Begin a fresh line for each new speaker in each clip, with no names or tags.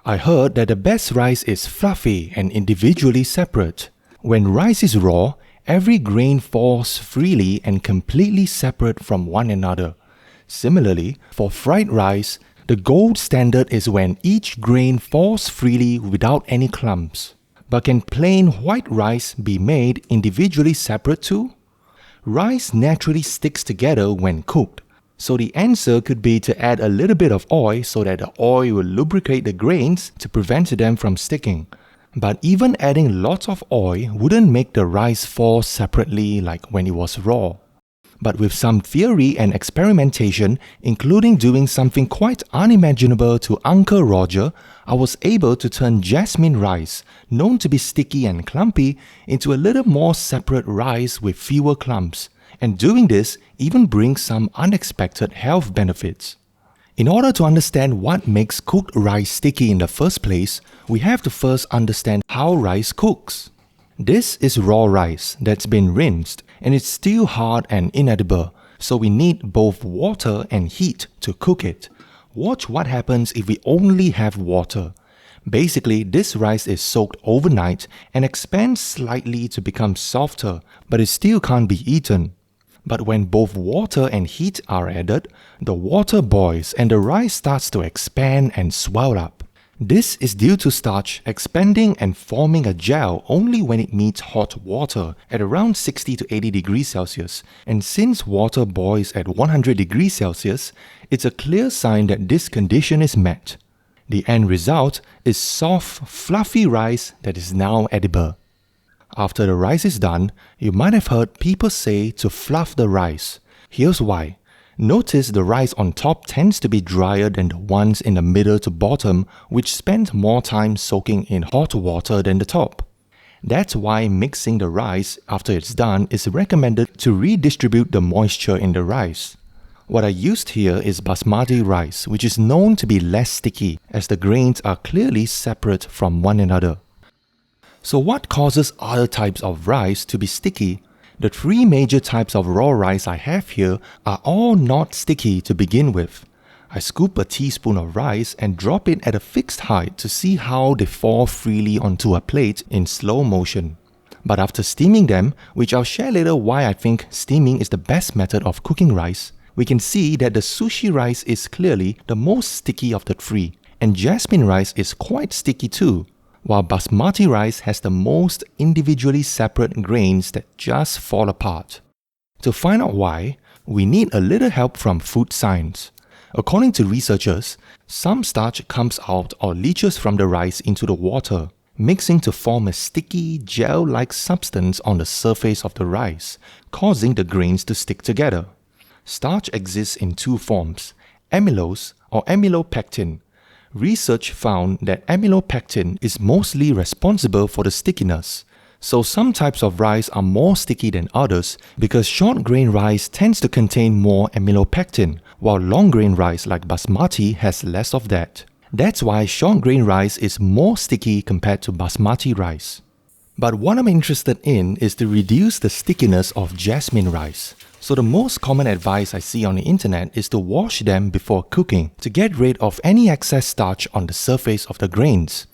I heard that the best rice is fluffy and individually separate. When rice is raw, every grain falls freely and completely separate from one another. Similarly, for fried rice, the gold standard is when each grain falls freely without any clumps. But can plain white rice be made individually separate too? Rice naturally sticks together when cooked. So the answer could be to add a little bit of oil so that the oil will lubricate the grains to prevent them from sticking. But even adding lots of oil wouldn't make the rice fall separately like when it was raw. But with some theory and experimentation, including doing something quite unimaginable to Uncle Roger, I was able to turn jasmine rice, known to be sticky and clumpy, into a little more separate rice with fewer clumps. And doing this even brings some unexpected health benefits. In order to understand what makes cooked rice sticky in the first place, we have to first understand how rice cooks. This is raw rice that's been rinsed and it's still hard and inedible, so we need both water and heat to cook it. Watch what happens if we only have water. Basically, this rice is soaked overnight and expands slightly to become softer, but it still can't be eaten. But when both water and heat are added, the water boils and the rice starts to expand and swell up. This is due to starch expanding and forming a gel only when it meets hot water at around 60 to 80 degrees Celsius. And since water boils at 100 degrees Celsius, it's a clear sign that this condition is met. The end result is soft, fluffy rice that is now edible. After the rice is done, you might have heard people say to fluff the rice. Here's why. Notice the rice on top tends to be drier than the ones in the middle to bottom, which spend more time soaking in hot water than the top. That's why mixing the rice after it's done is recommended to redistribute the moisture in the rice. What I used here is basmati rice, which is known to be less sticky as the grains are clearly separate from one another. So what causes other types of rice to be sticky? The three major types of raw rice I have here are all not sticky to begin with. I scoop a teaspoon of rice and drop it at a fixed height to see how they fall freely onto a plate in slow motion. But after steaming them, which I'll share later why I think steaming is the best method of cooking rice, we can see that the sushi rice is clearly the most sticky of the three, and jasmine rice is quite sticky too, while basmati rice has the most individually separate grains that just fall apart. To find out why, we need a little help from food science. According to researchers, some starch comes out or leaches from the rice into the water, mixing to form a sticky, gel-like substance on the surface of the rice, causing the grains to stick together. Starch exists in two forms, amylose or amylopectin. Research found that amylopectin is mostly responsible for the stickiness. So some types of rice are more sticky than others because short grain rice tends to contain more amylopectin, while long grain rice like basmati has less of that. That's why short grain rice is more sticky compared to basmati rice. But what I'm interested in is to reduce the stickiness of jasmine rice. So the most common advice I see on the internet is to wash them before cooking to get rid of any excess starch on the surface of the grains.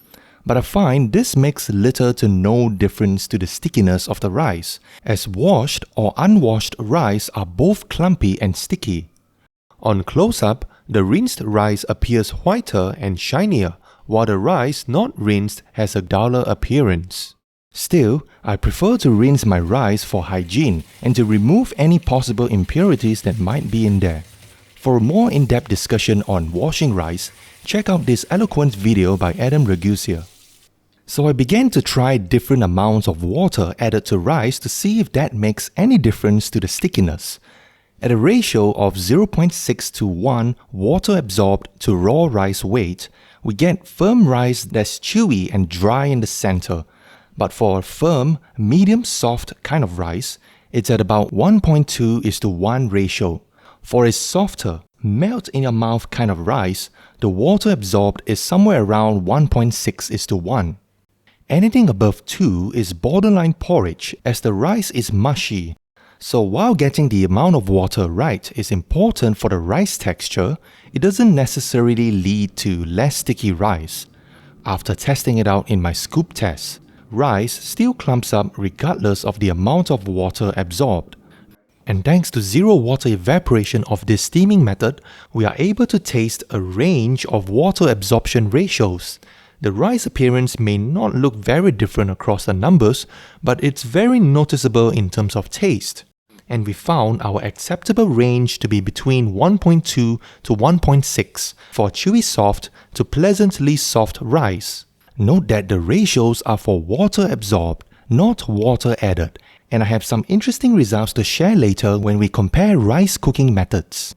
But I find this makes little to no difference to the stickiness of the rice, as washed or unwashed rice are both clumpy and sticky. On close-up, the rinsed rice appears whiter and shinier, while the rice not rinsed has a duller appearance. Still, I prefer to rinse my rice for hygiene and to remove any possible impurities that might be in there. For a more in-depth discussion on washing rice, check out this eloquent video by Adam Ragusa. So I began to try different amounts of water added to rice to see if that makes any difference to the stickiness. At a ratio of 0.6 to 1 water absorbed to raw rice weight, we get firm rice that's chewy and dry in the center. But for a firm, medium-soft kind of rice, it's at about 1.2:1 ratio. For a softer, melt-in-your-mouth kind of rice, the water absorbed is somewhere around 1.6:1. Anything above 2 is borderline porridge as the rice is mushy. So while getting the amount of water right is important for the rice texture, it doesn't necessarily lead to less sticky rice. After testing it out in my scoop test, rice still clumps up regardless of the amount of water absorbed. And thanks to zero water evaporation of this steaming method, we are able to taste a range of water absorption ratios. The rice appearance may not look very different across the numbers, but it's very noticeable in terms of taste. And we found our acceptable range to be between 1.2 to 1.6 for chewy soft to pleasantly soft rice. Note that the ratios are for water absorbed, not water added, and I have some interesting results to share later when we compare rice cooking methods.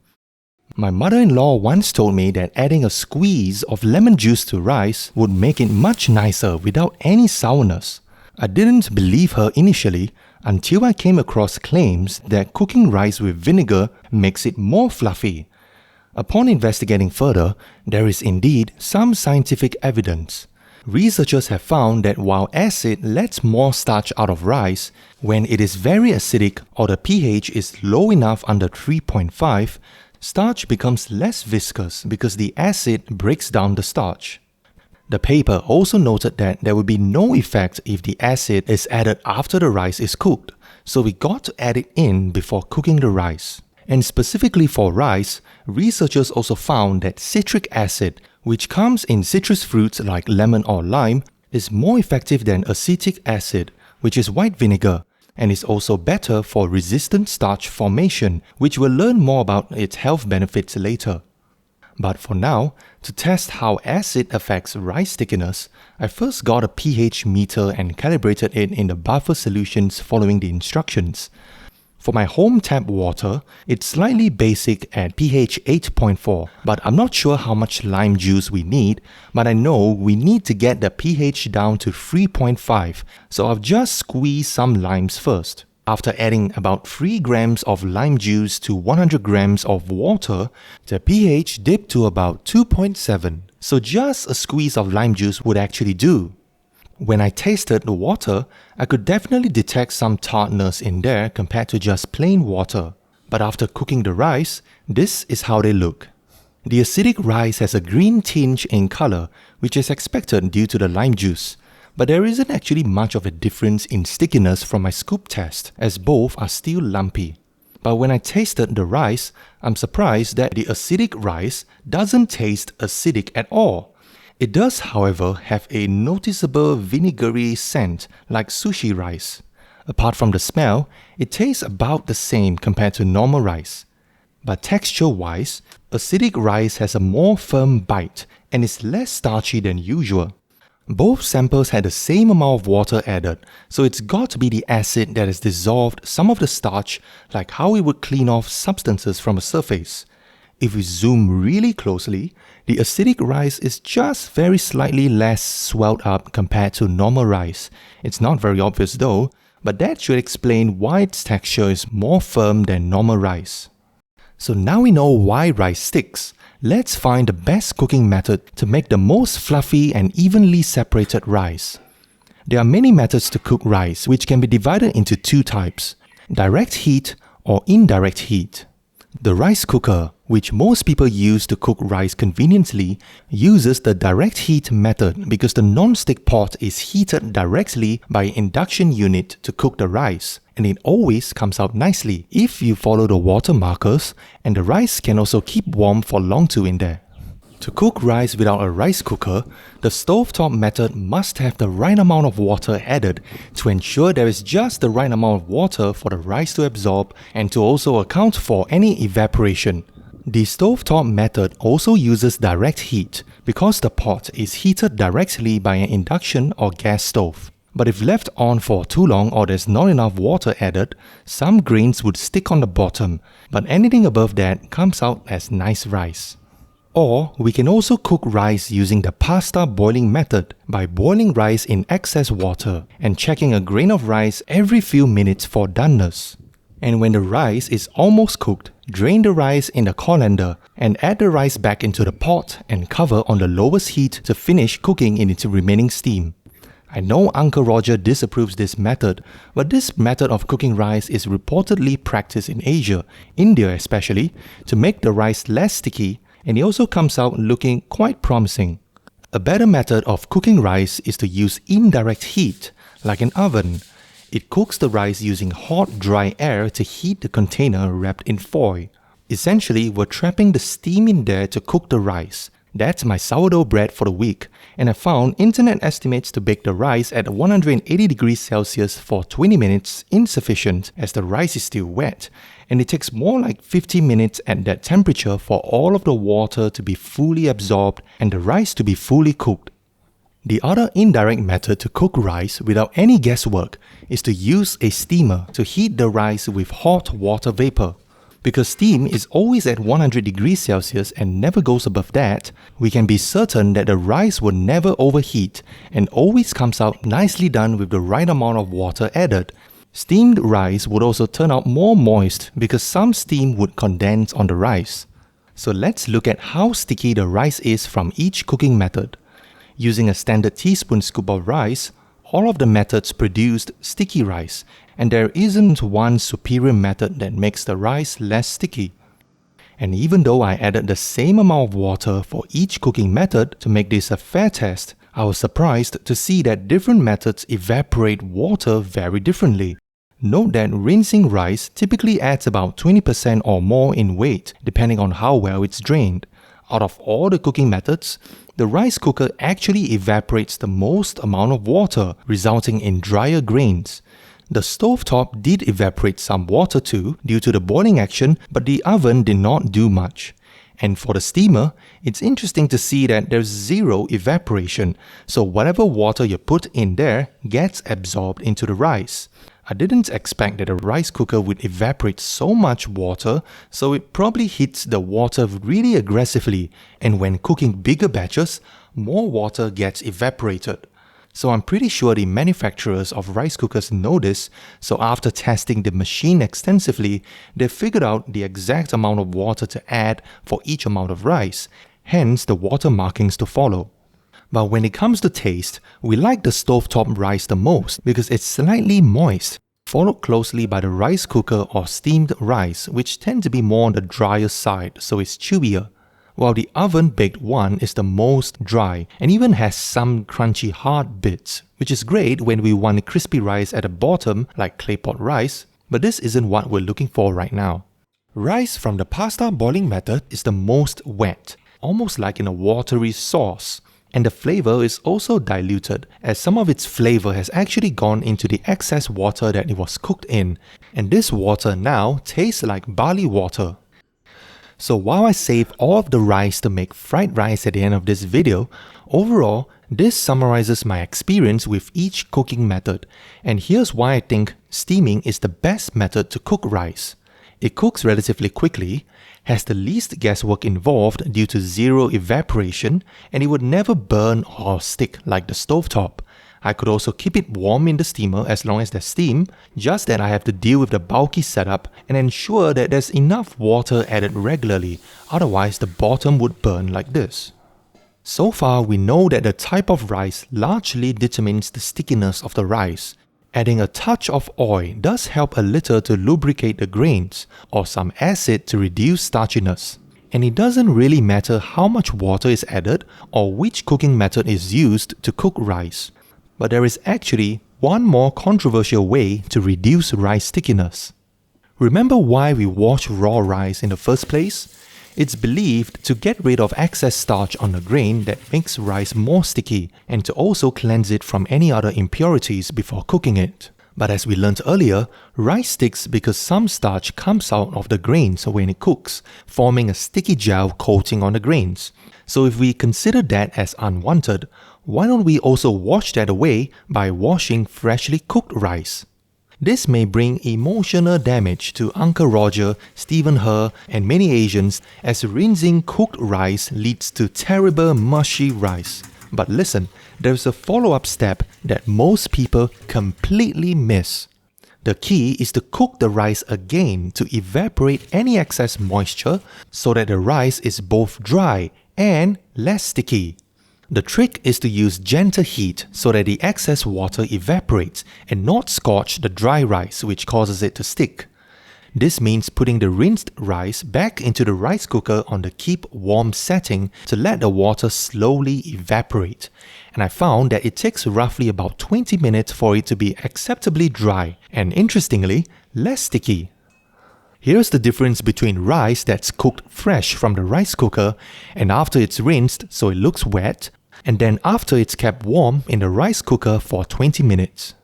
My mother-in-law once told me that adding a squeeze of lemon juice to rice would make it much nicer without any sourness. I didn't believe her initially until I came across claims that cooking rice with vinegar makes it more fluffy. Upon investigating further, there is indeed some scientific evidence. Researchers have found that while acid lets more starch out of rice, when it is very acidic or the pH is low enough under 3.5, starch becomes less viscous because the acid breaks down the starch. The paper also noted that there will be no effect if the acid is added after the rice is cooked, so we got to add it in before cooking the rice. And specifically for rice, researchers also found that citric acid, which comes in citrus fruits like lemon or lime, is more effective than acetic acid, which is white vinegar, and is also better for resistant starch formation, which we'll learn more about its health benefits later. But for now, to test how acid affects rice stickiness, I first got a pH meter and calibrated it in the buffer solutions following the instructions. For my home tap water, it's slightly basic at pH 8.4, but I'm not sure how much lime juice we need, but I know we need to get the pH down to 3.5, so I've just squeezed some limes first. After adding about 3 grams of lime juice to 100 grams of water, the pH dipped to about 2.7, so just a squeeze of lime juice would actually do. When I tasted the water, I could definitely detect some tartness in there compared to just plain water. But after cooking the rice, this is how they look. The acidic rice has a green tinge in color, which is expected due to the lime juice. But there isn't actually much of a difference in stickiness from my scoop test, as both are still lumpy. But when I tasted the rice, I'm surprised that the acidic rice doesn't taste acidic at all. It does, however, have a noticeable vinegary scent like sushi rice. Apart from the smell, it tastes about the same compared to normal rice. But texture-wise, acidic rice has a more firm bite and is less starchy than usual. Both samples had the same amount of water added, so it's got to be the acid that has dissolved some of the starch, like how it would clean off substances from a surface. If we zoom really closely, the acidic rice is just very slightly less swelled up compared to normal rice. It's not very obvious though, but that should explain why its texture is more firm than normal rice. So now we know why rice sticks. Let's find the best cooking method to make the most fluffy and evenly separated rice. There are many methods to cook rice, which can be divided into two types: direct heat or indirect heat. The rice cooker, which most people use to cook rice conveniently, uses the direct heat method because the non-stick pot is heated directly by an induction unit to cook the rice, and it always comes out nicely if you follow the water markers, and the rice can also keep warm for long too in there. To cook rice without a rice cooker, the stovetop method must have the right amount of water added to ensure there is just the right amount of water for the rice to absorb and to also account for any evaporation. The stovetop method also uses direct heat because the pot is heated directly by an induction or gas stove. But if left on for too long or there's not enough water added, some grains would stick on the bottom, but anything above that comes out as nice rice. Or we can also cook rice using the pasta boiling method by boiling rice in excess water and checking a grain of rice every few minutes for doneness. And when the rice is almost cooked, drain the rice in the colander and add the rice back into the pot and cover on the lowest heat to finish cooking in its remaining steam. I know Uncle Roger disapproves this method, but this method of cooking rice is reportedly practiced in Asia, India especially, to make the rice less sticky, and it also comes out looking quite promising. A better method of cooking rice is to use indirect heat, like an oven. It cooks the rice using hot, dry air to heat the container wrapped in foil. Essentially, we're trapping the steam in there to cook the rice. That's my sourdough bread for the week, and I found internet estimates to bake the rice at 180 degrees Celsius for 20 minutes insufficient as the rice is still wet, and it takes more like 50 minutes at that temperature for all of the water to be fully absorbed and the rice to be fully cooked. The other indirect method to cook rice without any guesswork is to use a steamer to heat the rice with hot water vapor. Because steam is always at 100 degrees Celsius and never goes above that, we can be certain that the rice will never overheat and always comes out nicely done with the right amount of water added. Steamed rice would also turn out more moist because some steam would condense on the rice. So let's look at how sticky the rice is from each cooking method. Using a standard teaspoon scoop of rice, all of the methods produced sticky rice, and there isn't one superior method that makes the rice less sticky. And even though I added the same amount of water for each cooking method to make this a fair test, I was surprised to see that different methods evaporate water very differently. Note that rinsing rice typically adds about 20% or more in weight, depending on how well it's drained. Out of all the cooking methods, the rice cooker actually evaporates the most amount of water, resulting in drier grains. The stovetop did evaporate some water too due to the boiling action, but the oven did not do much. And for the steamer, it's interesting to see that there's zero evaporation, so whatever water you put in there gets absorbed into the rice. I didn't expect that a rice cooker would evaporate so much water, so it probably hits the water really aggressively, and when cooking bigger batches, more water gets evaporated. So I'm pretty sure the manufacturers of rice cookers know this, so after testing the machine extensively, they figured out the exact amount of water to add for each amount of rice, hence the water markings to follow. But when it comes to taste, we like the stovetop rice the most because it's slightly moist, followed closely by the rice cooker or steamed rice, which tend to be more on the drier side, so it's chewier. While the oven-baked one is the most dry and even has some crunchy hard bits, which is great when we want crispy rice at the bottom like clay pot rice, but this isn't what we're looking for right now. Rice from the pasta boiling method is the most wet, almost like in a watery sauce, and the flavor is also diluted as some of its flavor has actually gone into the excess water that it was cooked in, and this water now tastes like barley water. So while I save all of the rice to make fried rice at the end of this video, overall, this summarizes my experience with each cooking method, and here's why I think steaming is the best method to cook rice. It cooks relatively quickly, has the least guesswork involved due to zero evaporation, and it would never burn or stick like the stovetop. I could also keep it warm in the steamer as long as there's steam, just that I have to deal with the bulky setup and ensure that there's enough water added regularly, otherwise the bottom would burn like this. So far, we know that the type of rice largely determines the stickiness of the rice. Adding a touch of oil does help a little to lubricate the grains, or some acid to reduce starchiness. And it doesn't really matter how much water is added or which cooking method is used to cook rice. But there is actually one more controversial way to reduce rice stickiness. Remember why we wash raw rice in the first place? It's believed to get rid of excess starch on the grain that makes rice more sticky and to also cleanse it from any other impurities before cooking it. But as we learned earlier, rice sticks because some starch comes out of the grains when it cooks, forming a sticky gel coating on the grains. So if we consider that as unwanted, why don't we also wash that away by washing freshly cooked rice? This may bring emotional damage to Uncle Roger, Stephen He, and many Asians as rinsing cooked rice leads to terrible mushy rice. But listen, there's a follow-up step that most people completely miss. The key is to cook the rice again to evaporate any excess moisture so that the rice is both dry and less sticky. The trick is to use gentle heat so that the excess water evaporates and not scorch the dry rice, which causes it to stick. This means putting the rinsed rice back into the rice cooker on the keep warm setting to let the water slowly evaporate. And I found that it takes roughly about 20 minutes for it to be acceptably dry and, interestingly, less sticky. Here's the difference between rice that's cooked fresh from the rice cooker and after it's rinsed so it looks wet, and then after it's kept warm in the rice cooker for 20 minutes.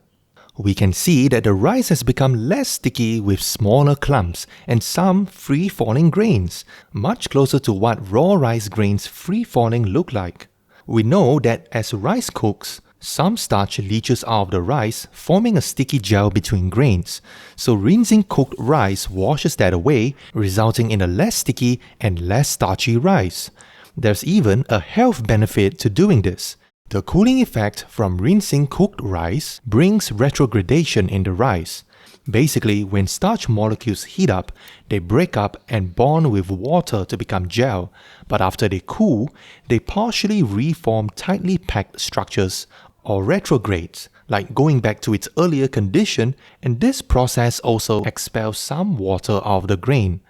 We can see that the rice has become less sticky with smaller clumps and some free-falling grains, much closer to what raw rice grains free-falling look like. We know that as rice cooks, some starch leaches out of the rice, forming a sticky gel between grains, so rinsing cooked rice washes that away, resulting in a less sticky and less starchy rice. There's even a health benefit to doing this. The cooling effect from rinsing cooked rice brings retrogradation in the rice. Basically, when starch molecules heat up, they break up and bond with water to become gel, but after they cool, they partially reform tightly packed structures or retrogrades, like going back to its earlier condition, and this process also expels some water out of the grain.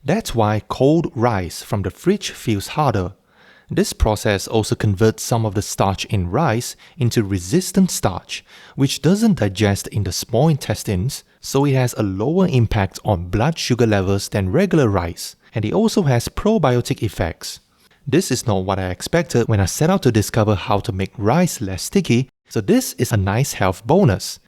That's why cold rice from the fridge feels harder. This process also converts some of the starch in rice into resistant starch, which doesn't digest in the small intestines, so it has a lower impact on blood sugar levels than regular rice, and it also has probiotic effects. This is not what I expected when I set out to discover how to make rice less sticky, so this is a nice health bonus.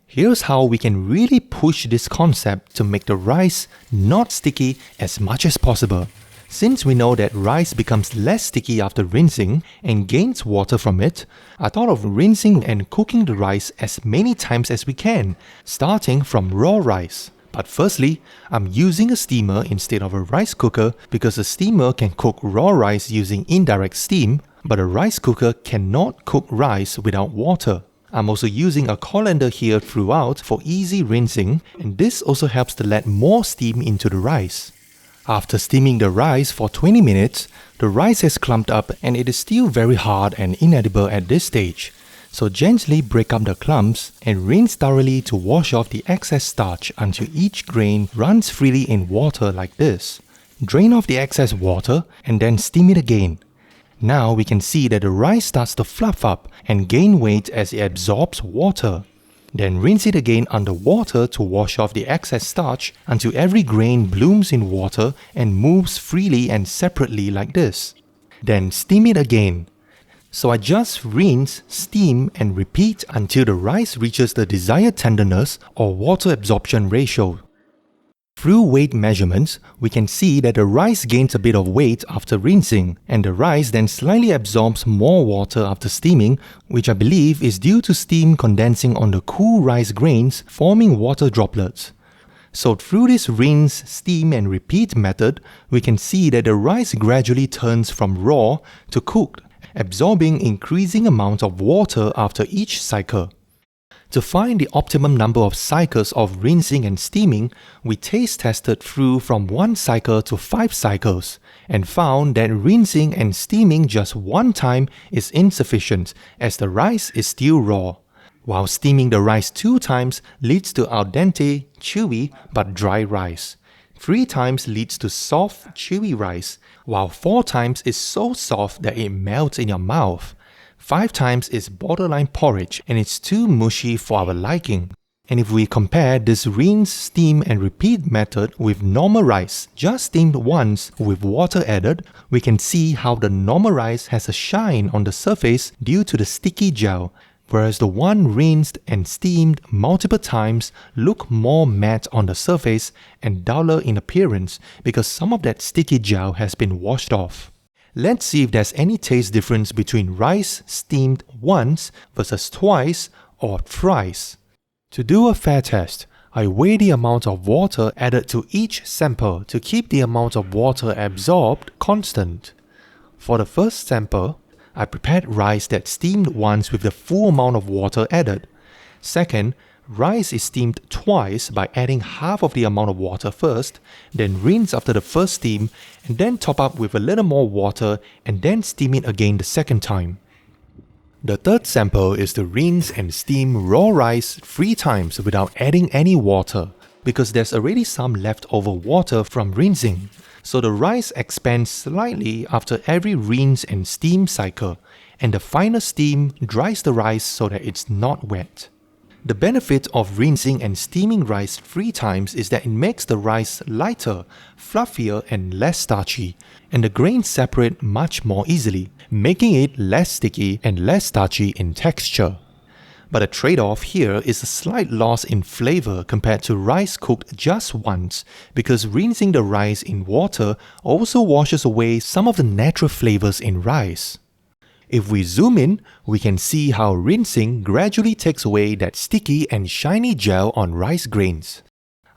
Here's how we can really push this concept to make the rice not sticky as much as possible. Since we know that rice becomes less sticky after rinsing and gains water from it, I thought of rinsing and cooking the rice as many times as we can, starting from raw rice. But firstly, I'm using a steamer instead of a rice cooker because a steamer can cook raw rice using indirect steam, but a rice cooker cannot cook rice without water. I'm also using a colander here throughout for easy rinsing, and this also helps to let more steam into the rice. After steaming the rice for 20 minutes, the rice has clumped up and it is still very hard and inedible at this stage. So gently break up the clumps and rinse thoroughly to wash off the excess starch until each grain runs freely in water like this. Drain off the excess water and then steam it again. Now we can see that the rice starts to fluff up and gain weight as it absorbs water. Then rinse it again under water to wash off the excess starch until every grain blooms in water and moves freely and separately like this. Then steam it again. So I just rinse, steam and repeat until the rice reaches the desired tenderness or water absorption ratio. Through weight measurements, we can see that the rice gains a bit of weight after rinsing, and the rice then slightly absorbs more water after steaming, which I believe is due to steam condensing on the cool rice grains, forming water droplets. So through this rinse, steam and repeat method, we can see that the rice gradually turns from raw to cooked, absorbing increasing amounts of water after each cycle. To find the optimum number of cycles of rinsing and steaming, we taste tested through from 1 cycle to 5 cycles and found that rinsing and steaming just 1 time is insufficient as the rice is still raw, while steaming the rice 2 times leads to al dente, chewy but dry rice. 3 times leads to soft, chewy rice, while 4 times is so soft that it melts in your mouth. 5 times is borderline porridge and it's too mushy for our liking. And if we compare this rinse, steam and repeat method with normal rice just steamed once with water added, we can see how the normal rice has a shine on the surface due to the sticky gel, whereas the one rinsed and steamed multiple times look more matte on the surface and duller in appearance because some of that sticky gel has been washed off. Let's see if there's any taste difference between rice steamed once versus twice or thrice. To do a fair test, I weigh the amount of water added to each sample to keep the amount of water absorbed constant. For the first sample, I prepared rice that steamed once with the full amount of water added. Second, rice is steamed twice by adding half of the amount of water first, then rinse after the first steam, and then top up with a little more water and then steam it again the second time. The third sample is to rinse and steam raw rice 3 times without adding any water. because there's already some leftover water from rinsing. So the rice expands slightly after every rinse and steam cycle, and the final steam dries the rice so that it's not wet. The benefit of rinsing and steaming rice 3 times is that it makes the rice lighter, fluffier and less starchy, and the grains separate much more easily, making it less sticky and less starchy in texture. But the trade-off here is a slight loss in flavor compared to rice cooked just once, because rinsing the rice in water also washes away some of the natural flavors in rice. If we zoom in, we can see how rinsing gradually takes away that sticky and shiny gel on rice grains.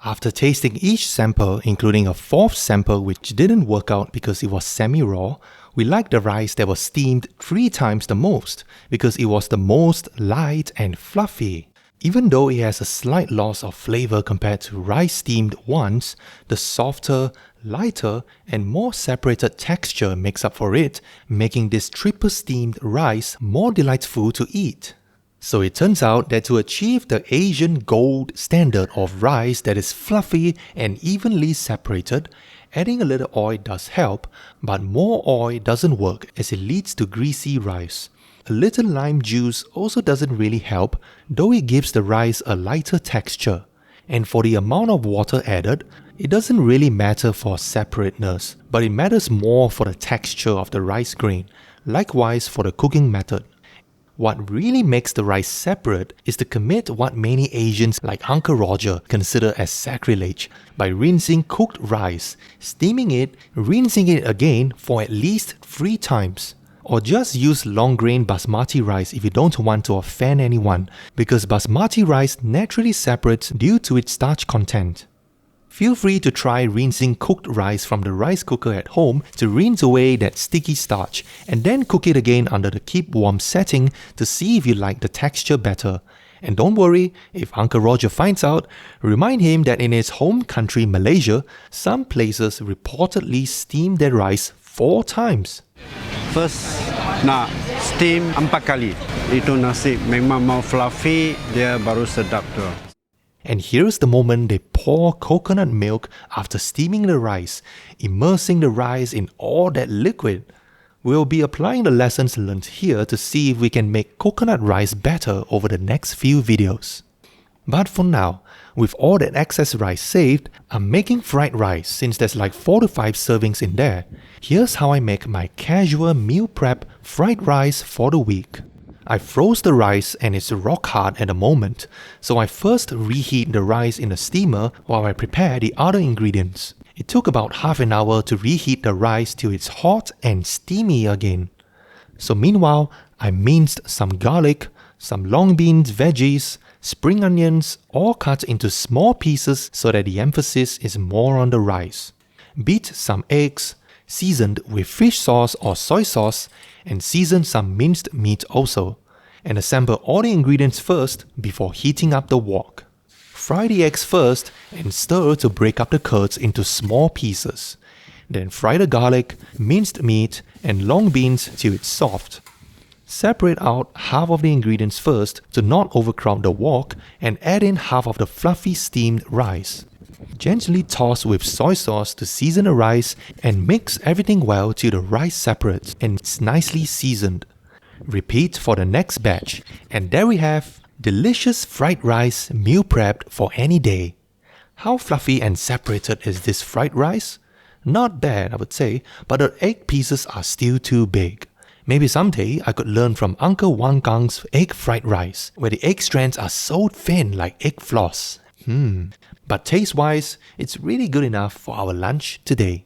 After tasting each sample, including a 4th sample which didn't work out because it was semi-raw, we liked the rice that was steamed 3 times the most because it was the most light and fluffy. Even though it has a slight loss of flavor compared to rice steamed once, the softer, lighter and more separated texture makes up for it, making this triple steamed rice more delightful to eat. So it turns out that to achieve the Asian gold standard of rice that is fluffy and evenly separated, adding a little oil does help, but more oil doesn't work as it leads to greasy rice. A little lime juice also doesn't really help, though it gives the rice a lighter texture. And for the amount of water added, it doesn't really matter for separateness, but it matters more for the texture of the rice grain, likewise for the cooking method. What really makes the rice separate is to commit what many Asians like Uncle Roger consider as sacrilege by rinsing cooked rice, steaming it, rinsing it again for at least 3 times. Or just use long grain basmati rice if you don't want to offend anyone, because basmati rice naturally separates due to its starch content. Feel free to try rinsing cooked rice from the rice cooker at home to rinse away that sticky starch, and then cook it again under the keep warm setting to see if you like the texture better. And don't worry, if Uncle Roger finds out, remind him that in his home country Malaysia, some places reportedly steam their rice 4 times.
First, nak steam 4 kali. Itu nasi memang mau fluffy, dia baru sedap tu.
And here's the moment they pour coconut milk after steaming the rice, immersing the rice in all that liquid. We'll be applying the lessons learned here to see if we can make coconut rice better over the next few videos. But for now, with all that excess rice saved, I'm making fried rice since there's like 4 to 5 servings in there. Here's how I make my casual meal prep fried rice for the week. I froze the rice and it's rock hard at the moment, so I first reheat the rice in a steamer while I prepare the other ingredients. It took about half an hour to reheat the rice till it's hot and steamy again. So meanwhile, I minced some garlic, some long beans, veggies, spring onions, all cut into small pieces so that the emphasis is more on the rice. Beat some eggs, seasoned with fish sauce or soy sauce, and season some minced meat also, and assemble all the ingredients first before heating up the wok. Fry the eggs first and stir to break up the curds into small pieces. Then fry the garlic, minced meat, and long beans till it's soft. Separate out half of the ingredients first to not overcrowd the wok and add in half of the fluffy steamed rice. Gently toss with soy sauce to season the rice and mix everything well till the rice separates and it's nicely seasoned. Repeat for the next batch, and there we have delicious fried rice meal prepped for any day. How fluffy and separated is this fried rice? Not bad, I would say, but the egg pieces are still too big. Maybe someday I could learn from Uncle Wang Gang's egg fried rice, where the egg strands are so thin like egg floss. But taste-wise, it's really good enough for our lunch today.